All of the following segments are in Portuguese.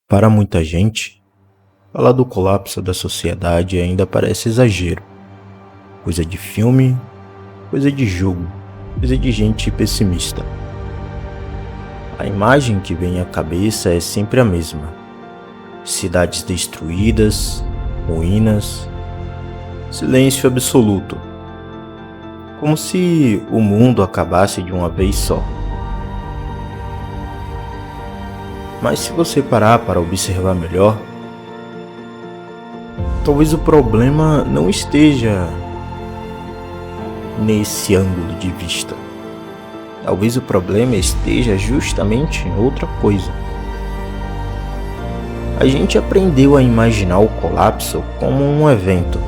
Para muita gente, falar do colapso da sociedade ainda parece exagero. Coisa de filme, coisa de jogo, coisa de gente pessimista. A imagem que vem à cabeça é sempre a mesma: cidades destruídas, ruínas, silêncio absoluto. Como se o mundo acabasse de uma vez só. Mas se você parar para observar melhor, talvez o problema não esteja nesse ângulo de vista. Talvez o problema esteja justamente em outra coisa. A gente aprendeu a imaginar o colapso como um evento.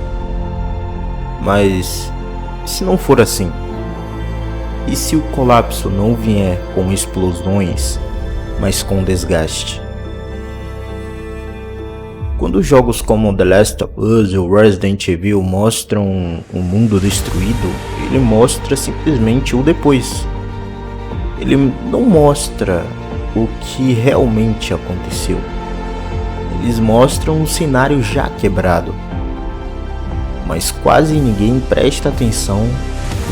Mas se não for assim? E se o colapso não vier com explosões, mas com desgaste? Quando jogos como The Last of Us ou Resident Evil mostram um mundo destruído, ele mostra simplesmente o depois. Ele não mostra o que realmente aconteceu. Eles mostram um cenário já quebrado. Mas quase ninguém presta atenção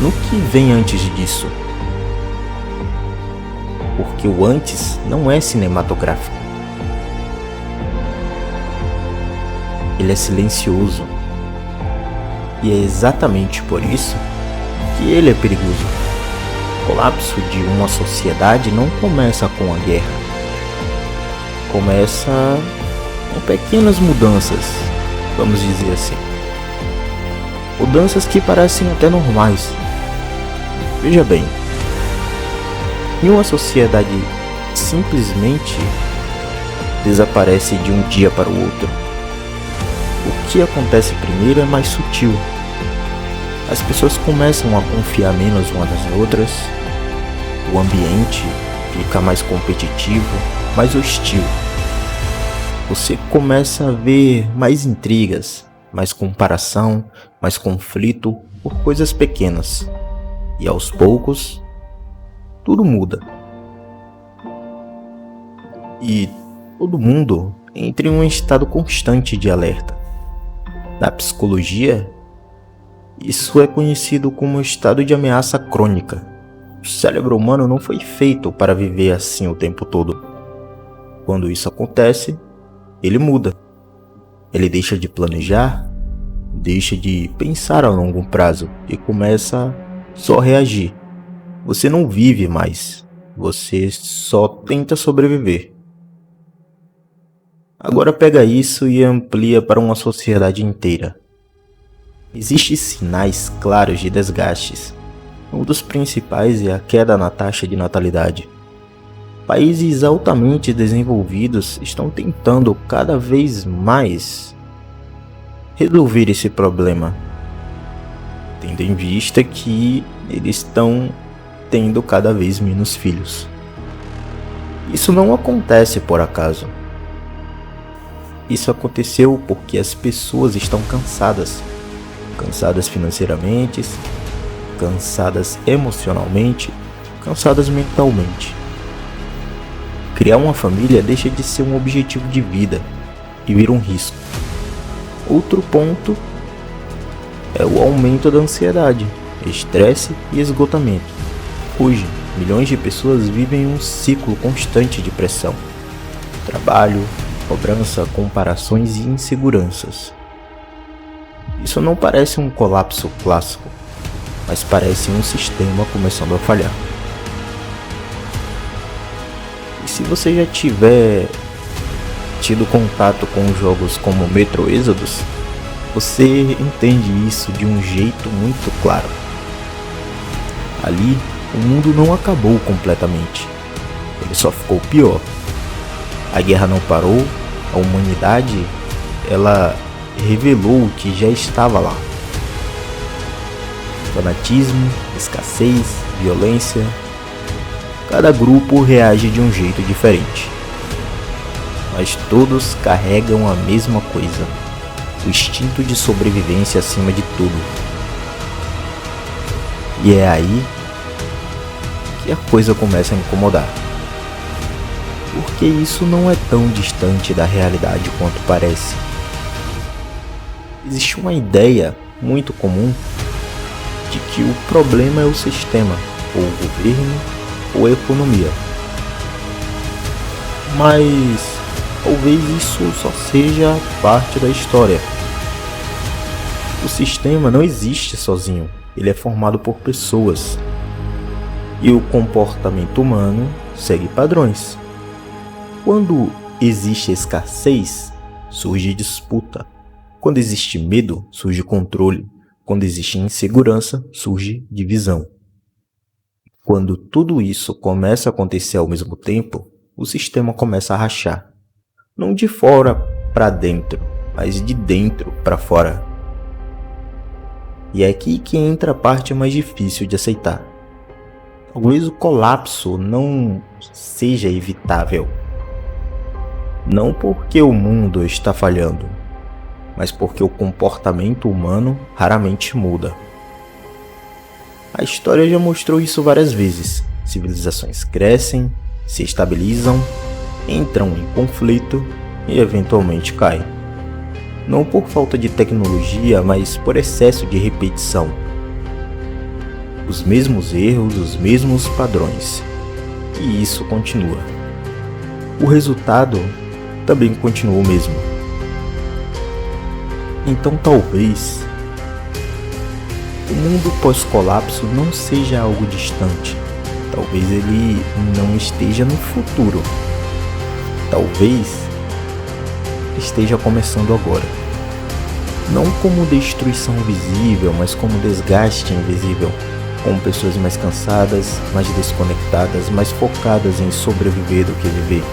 no que vem antes disso. Porque o antes não é cinematográfico. Ele é silencioso. E é exatamente por isso que ele é perigoso. O colapso de uma sociedade não começa com a guerra. Começa com pequenas mudanças, vamos dizer assim. Mudanças que parecem até normais. Veja bem, em uma sociedade simplesmente desaparece de um dia para o outro. O que acontece primeiro é mais sutil. As pessoas começam a confiar menos umas nas outras. O ambiente fica mais competitivo, mais hostil. Você começa a ver mais intrigas, mais comparação, mais conflito por coisas pequenas. E aos poucos, tudo muda. E todo mundo entra em um estado constante de alerta. Na psicologia, isso é conhecido como estado de ameaça crônica. O cérebro humano não foi feito para viver assim o tempo todo. Quando isso acontece, ele muda. Ele deixa de planejar, deixa de pensar a longo prazo e começa só a reagir. Você não vive mais, você só tenta sobreviver. Agora pega isso e amplia para uma sociedade inteira. Existem sinais claros de desgastes. Um dos principais é a queda na taxa de natalidade. Países altamente desenvolvidos estão tentando cada vez mais resolver esse problema, tendo em vista que eles estão tendo cada vez menos filhos. Isso não acontece por acaso. Isso aconteceu porque as pessoas estão cansadas. Cansadas financeiramente, cansadas emocionalmente, cansadas mentalmente. Criar uma família deixa de ser um objetivo de vida e vira um risco. Outro ponto é o aumento da ansiedade, estresse e esgotamento. Hoje, milhões de pessoas vivem um ciclo constante de pressão, trabalho, cobrança, comparações e inseguranças. Isso não parece um colapso clássico, mas parece um sistema começando a falhar. E se você já tiver tido contato com jogos como Metro Exodus, você entende isso de um jeito muito claro. Ali, o mundo não acabou completamente, ele só ficou pior. A guerra não parou, a humanidade, ela revelou o que já estava lá. Fanatismo, escassez, violência. Cada grupo reage de um jeito diferente. Mas todos carregam a mesma coisa: o instinto de sobrevivência acima de tudo. E é aí que a coisa começa a incomodar. porque isso não é tão distante da realidade quanto parece. Existe uma ideia muito comum de que o problema é o sistema, ou o governo, ou a economia. Mas talvez isso só seja parte da história. O sistema não existe sozinho, ele é formado por pessoas. E o comportamento humano segue padrões. Quando existe escassez, surge disputa. Quando existe medo, surge controle. Quando existe insegurança, surge divisão. Quando tudo isso começa a acontecer ao mesmo tempo, o sistema começa a rachar. Não de fora para dentro, mas de dentro para fora. E é aqui que entra a parte mais difícil de aceitar. Talvez o colapso não seja evitável. Não porque o mundo está falhando, mas porque o comportamento humano raramente muda. A história já mostrou isso várias vezes. Civilizações crescem, se estabilizam, entram em conflito e eventualmente caem. Não por falta de tecnologia, mas por excesso de repetição. Os mesmos erros, os mesmos padrões. E isso continua. O resultado também continua o mesmo. Então talvez o mundo pós-colapso não seja algo distante. Talvez ele não esteja no futuro. Talvez esteja começando agora. Não como destruição visível, mas como desgaste invisível. Com pessoas mais cansadas, mais desconectadas, mais focadas em sobreviver do que viver.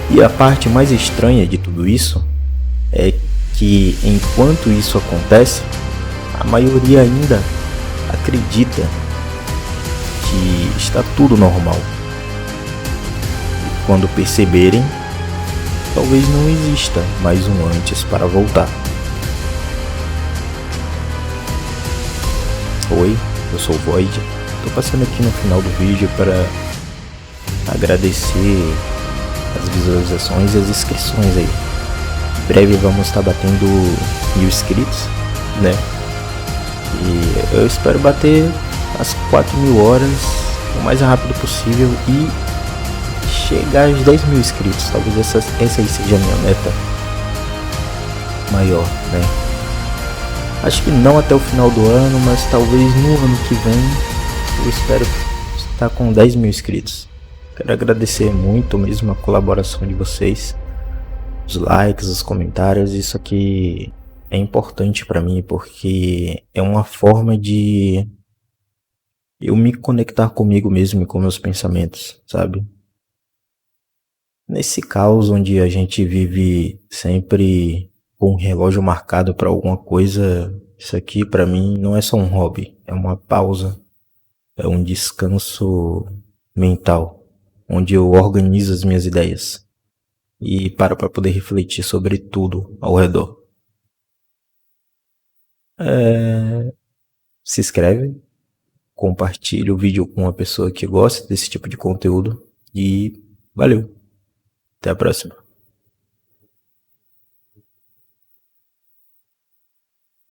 E a parte mais estranha de tudo isso é que enquanto isso acontece, a maioria ainda acredita que está tudo normal. E quando perceberem, talvez não exista mais um antes para voltar. Oi, eu sou o Void. Tô passando aqui no final do vídeo para agradecer as visualizações e as inscrições aí. Em breve vamos estar batendo 1000 inscritos, né? E eu espero bater as 4000 horas o mais rápido possível e chegar aos 10.000 inscritos. Talvez essa aí seja a minha meta maior, né? Acho que não até o final do ano, mas talvez no ano que vem eu espero estar com 10.000 inscritos. Quero agradecer muito mesmo a colaboração de vocês, os likes, os comentários. Isso aqui é importante para mim porque é uma forma de eu me conectar comigo mesmo e com meus pensamentos, sabe? Nesse caos onde a gente vive sempre com um relógio marcado para alguma coisa, isso aqui para mim não é só um hobby, é uma pausa, é um descanso mental, onde eu organizo as minhas ideias e paro para poder refletir sobre tudo ao redor. Se inscreve, compartilha o vídeo com uma pessoa que gosta desse tipo de conteúdo e valeu, até a próxima.